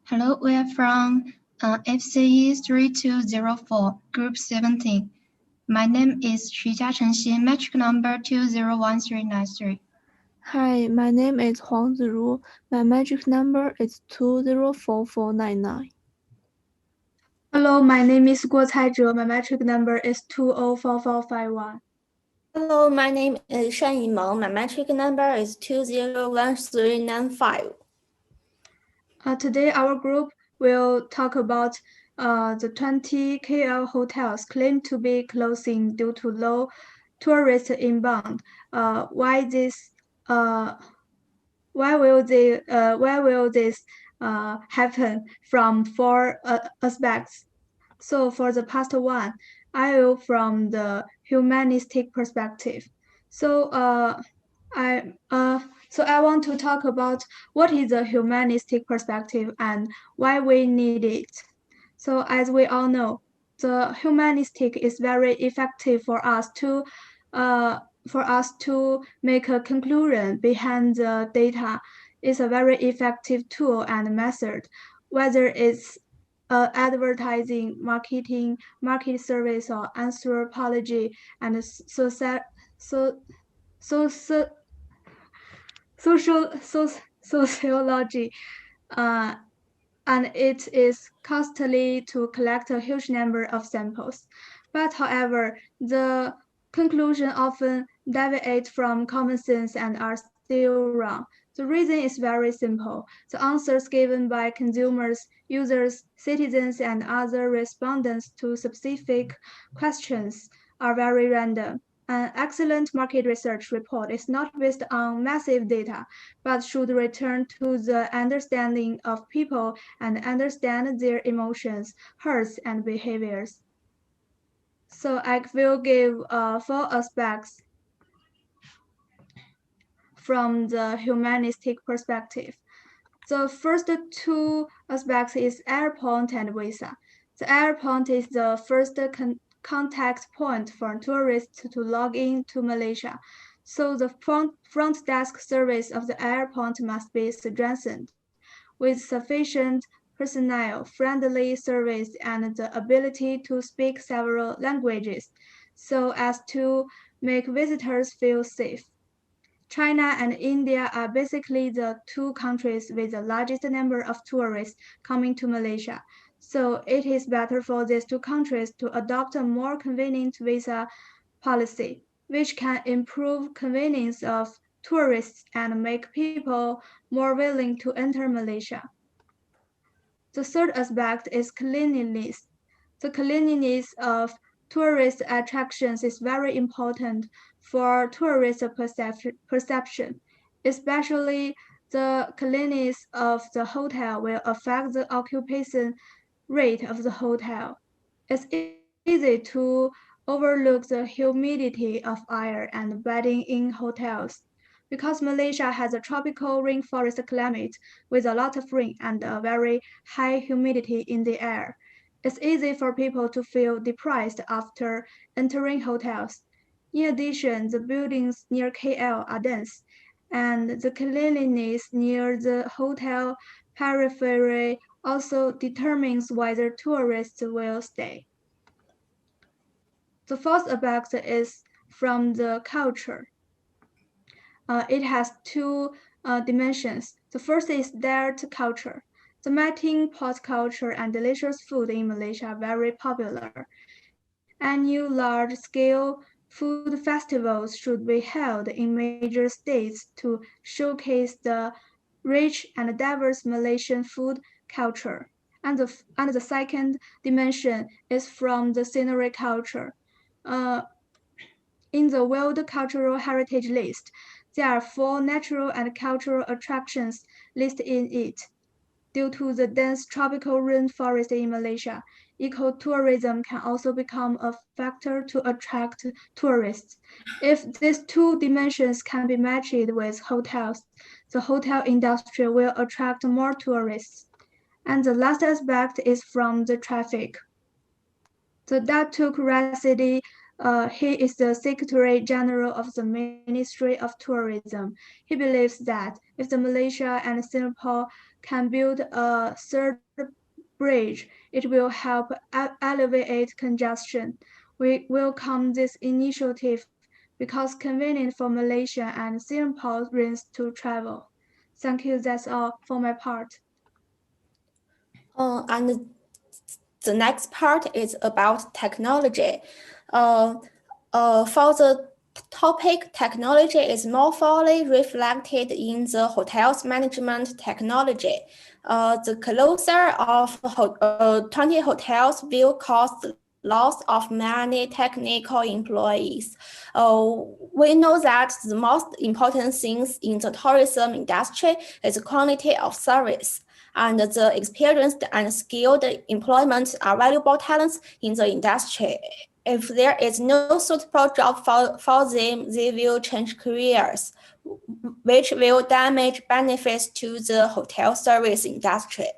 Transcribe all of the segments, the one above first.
Hello, we are from FCE3204, Group 17. My name is G17, metric number 201393. Hi, my name is Huang Ziru. My magic number is 204499. Hello, my name is Guo Caizhe. My metric number is 204451. Hello, my name is Shan Yimeng. My metric number is 201395. Today, our group will talk about the 20 KL hotels claimed to be closing due to low tourist inbound. Why will this happen from four aspects? So for the past one, I will from the humanistic perspective. So I want to talk about what is a humanistic perspective and why we need it. So as we all know, the humanistic is very effective for us to make a conclusion behind the data. It's a very effective tool and method, whether it's advertising, marketing, market service, or anthropology and sociology, and it is costly to collect a huge number of samples. But however, the conclusion often deviate from common sense and are still wrong. The reason is very simple. The answers given by consumers, users, citizens, and other respondents to specific questions are very random. An excellent market research report is not based on massive data, but should return to the understanding of people and understand their emotions, hurts, and behaviors. So I will give 4 aspects from the humanistic perspective. The first 2 aspects is airport and visa. The airport is the first contact point for tourists to log in to Malaysia. So the front desk service of the airport must be strengthened with sufficient personnel, friendly service, and the ability to speak several languages so as to make visitors feel safe. China and India are basically the 2 countries with the largest number of tourists coming to Malaysia. So it is better for these 2 countries to adopt a more convenient visa policy, which can improve convenience of tourists and make people more willing to enter Malaysia. The third aspect is cleanliness. The cleanliness of tourist attractions is very important for tourist perception, especially the cleanliness of the hotel will affect the occupation rate of the hotel. It's easy to overlook the humidity of air and bedding in hotels. Because Malaysia has a tropical rainforest climate with a lot of rain and a very high humidity in the air, it's easy for people to feel depressed after entering hotels. In addition, the buildings near KL are dense, and the cleanliness near the hotel periphery also determines whether tourists will stay. The fourth aspect is from the culture. It has 2 dimensions. The first is diet culture. The melting pot culture and delicious food in Malaysia are very popular. Annual large-scale food festivals should be held in major states to showcase the rich and diverse Malaysian food culture. And the second dimension is from the scenery culture. In the World Cultural Heritage List, there are 4 natural and cultural attractions listed in it. Due to the dense tropical rainforest in Malaysia, ecotourism can also become a factor to attract tourists. If these 2 dimensions can be matched with hotels, the hotel industry will attract more tourists. And the last aspect is from the traffic. The Datuk Rasidi He is the Secretary General of the Ministry of Tourism. He believes that if the Malaysia and Singapore can build a third bridge, it will help alleviate congestion. We welcome this initiative because convenient for Malaysia and Singaporeans to travel. Thank you. That's all for my part. And the next part is about technology. For the topic, technology is more fully reflected in the hotel's management technology. The closure of 20 hotels will cause the loss of many technical employees. We know that the most important things in the tourism industry is quality of service, and the experienced and skilled employment are valuable talents in the industry. If there is no suitable job for them, they will change careers, which will damage benefits to the hotel service industry.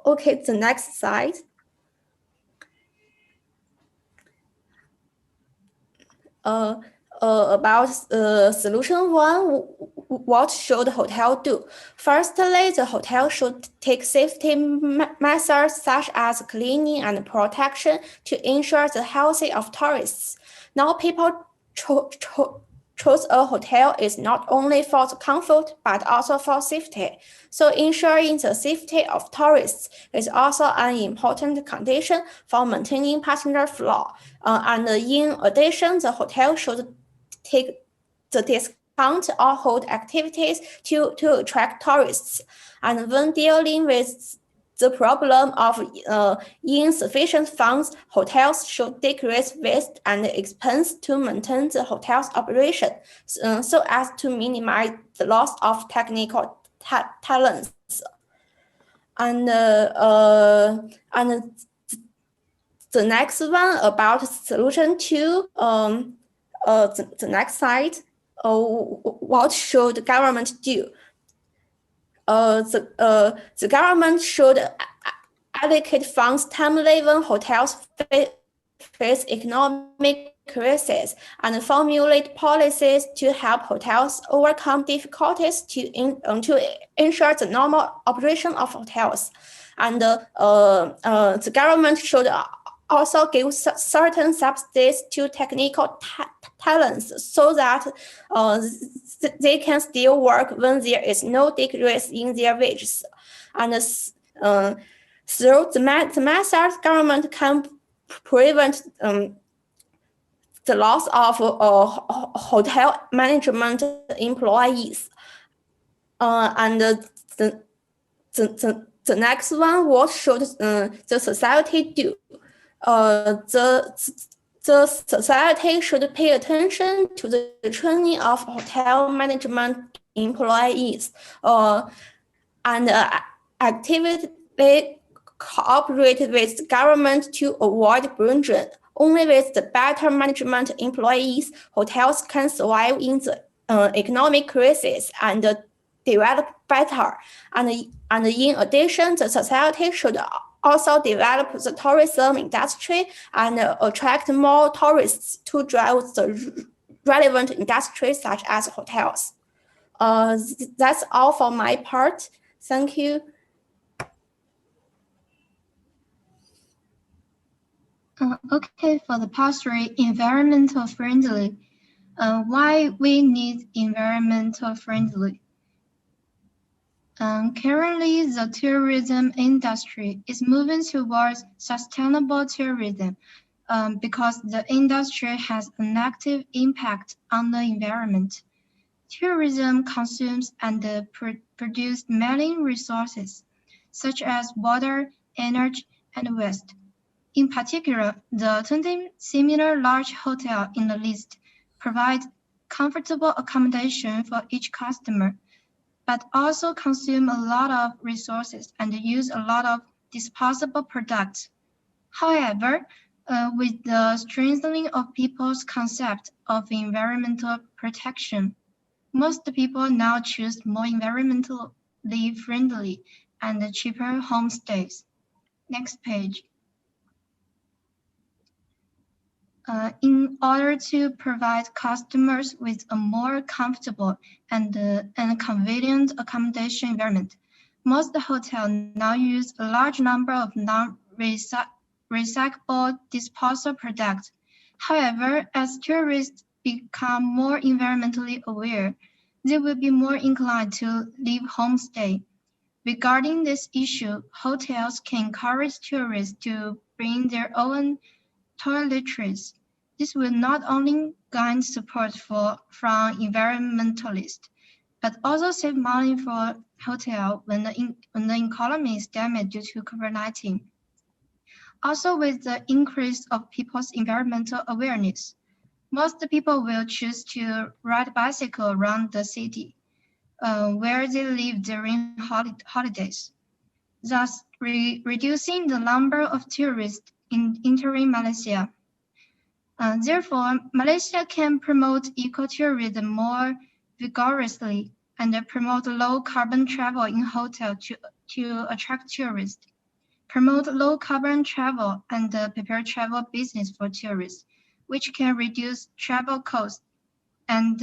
Okay, the next slide. About solution one, what should the hotel do? Firstly, the hotel should take safety measures such as cleaning and protection to ensure the health of tourists. Now people choose a hotel is not only for the comfort but also for safety. So ensuring the safety of tourists is also an important condition for maintaining passenger flow. And in addition, the hotel should take the discount or hold activities to attract tourists. And when dealing with the problem of insufficient funds, hotels should decrease waste and expense to maintain the hotel's operation, so as to minimize the loss of technical talents. And the next one about solution two, the next slide. What should the government do? The government should allocate funds timely when hotels face economic crisis and formulate policies to help hotels overcome difficulties to ensure the normal operation of hotels. And the government should also give certain subsidies to technical talents so that they can still work when there is no decrease in their wages. And through the methods, government can prevent the loss of hotel management employees. And the next one, what should the society do? The society should pay attention to the training of hotel management employees and actively cooperate with the government to avoid brain drain. Only with the better management employees, hotels can survive in the economic crisis and develop better. And in addition, the society should also develop the tourism industry and attract more tourists to drive the relevant industries such as hotels. That's all for my part. Thank you. Okay, for the part 3, environmental friendly. Why we need environmental friendly? Currently, the tourism industry is moving towards sustainable tourism because the industry has an active impact on the environment. Tourism consumes and produces many resources, such as water, energy, and waste. In particular, the 20 similar large hotels in the list provide comfortable accommodation for each customer, but also consume a lot of resources and use a lot of disposable products. However, with the strengthening of people's concept of environmental protection, most people now choose more environmentally friendly and cheaper homestays. Next page. in order to provide customers with a more comfortable and convenient accommodation environment. Most hotels now use a large number of non-recyclable disposal products. However, as tourists become more environmentally aware, they will be more inclined to leave homestay. Regarding this issue, hotels can encourage tourists to bring their own toiletries. This will not only gain support from environmentalists, but also save money for hotels when the economy is damaged due to COVID-19. Also, with the increase of people's environmental awareness, most people will choose to ride a bicycle around the city where they live during holidays, thus reducing the number of tourists entering Malaysia. Therefore, Malaysia can promote ecotourism more vigorously and promote low-carbon travel in hotels to attract tourists, promote low-carbon travel and prepare travel business for tourists, which can reduce travel costs and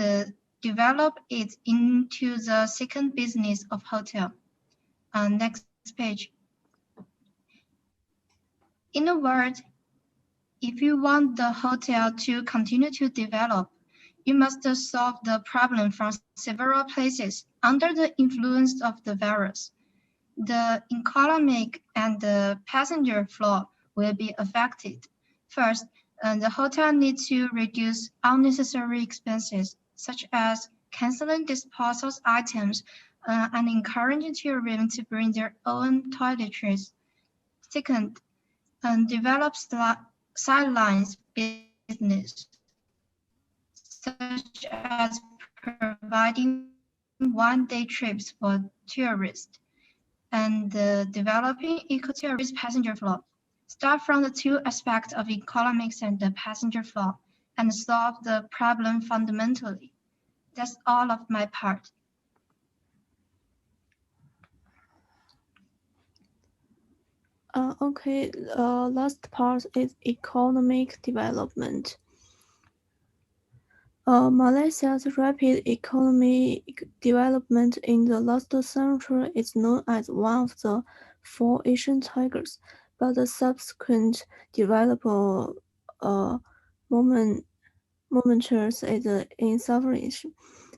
develop it into the second business of hotel. Next page. In a word, if you want the hotel to continue to develop, you must solve the problem from several places under the influence of the virus. The economic and the passenger flow will be affected. First, the hotel needs to reduce unnecessary expenses, such as canceling disposal items and encouraging tourism to bring their own toiletries. Second, develop sidelines business, such as providing one-day trips for tourists and developing eco-tourist passenger flow. Start from the two aspects of economics and the passenger flow and solve the problem fundamentally. That's all of my part. Okay, last part is economic development. Malaysia's rapid economic development in the last century is known as one of the four Asian tigers, but the subsequent development momentous is insufficient.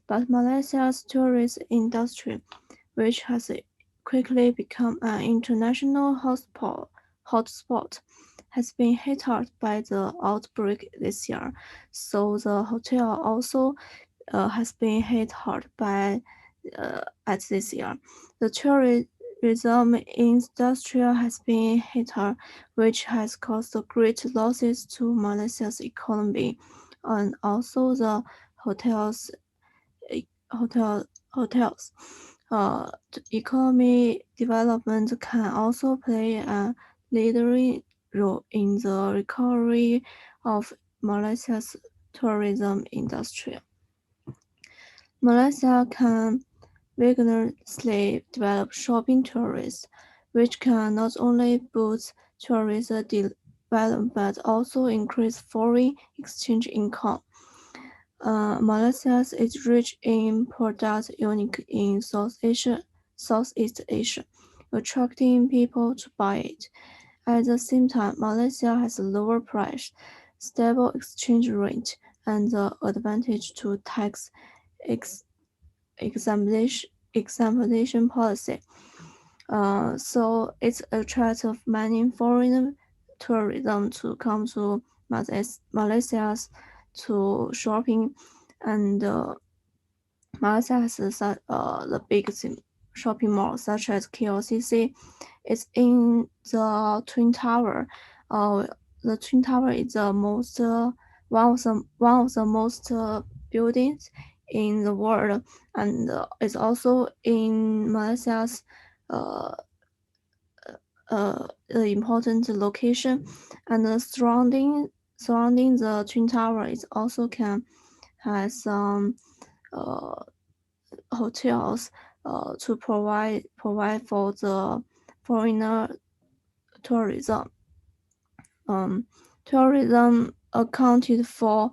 But Malaysia's tourist industry, which has quickly become an international hotspot, has been hit hard by the outbreak this year. So the hotel also has been hit hard by at this year. The tourism industry has been hit hard, which has caused great losses to Malaysia's economy, and also the hotels. Hotels. Economy development can also play a leading role in the recovery of Malaysia's tourism industry. Malaysia can vigorously develop shopping tourism, which can not only boost tourist development but also increase foreign exchange income. Malaysia is rich in products unique in Southeast Asia, attracting people to buy it. At the same time, Malaysia has a lower price, stable exchange rate, and the advantage to tax exemption policy. So it attracts many foreign tourism to come to Malaysia to shopping, and Malaysia has the biggest shopping malls such as KLCC. It's in the Twin Tower. The Twin Tower is the most one of the most buildings in the world, and it's also in Malaysia's important location, and the surrounding the Twin Tower is also has some hotels to provide for the foreigner tourism. Tourism accounted for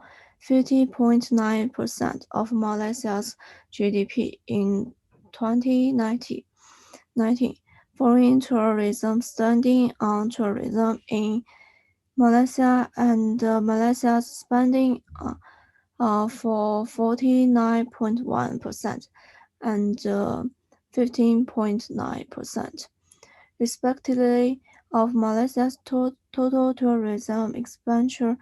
50.9% of Malaysia's GDP in 2019. Foreign tourism spending on tourism in Malaysia and Malaysia's spending for 49.1% and 15.9%, respectively, of Malaysia's total tourism expenditure.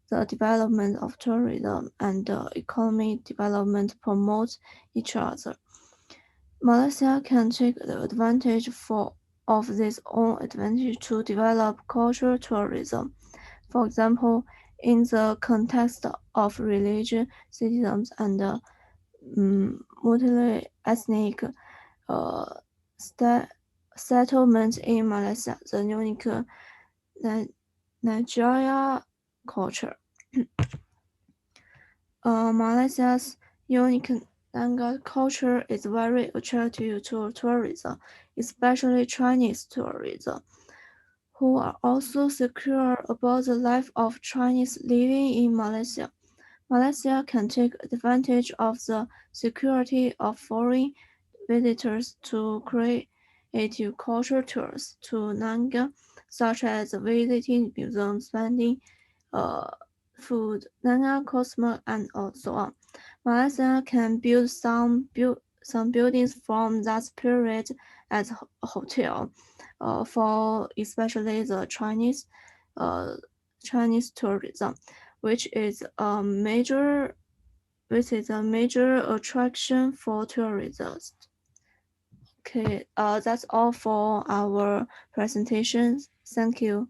The development of tourism and economic development promote each other. Malaysia can take the advantage of this own advantage to develop cultural tourism. For example, in the context of religious systems and multi-ethnic settlements in Malaysia, the unique Nigeria culture. Malaysia's unique Nanga culture is very attractive to tourism, especially Chinese tourism, who are also secure about the life of Chinese living in Malaysia. Malaysia can take advantage of the security of foreign visitors to creative culture tours to Nanga, such as visiting museums, spending food, Nanga Cosmo, and so on. Malaysia can build some buildings from that period as a hotel, for especially the Chinese tourism, which is a major attraction for tourists. Okay, that's all for our presentation. Thank you.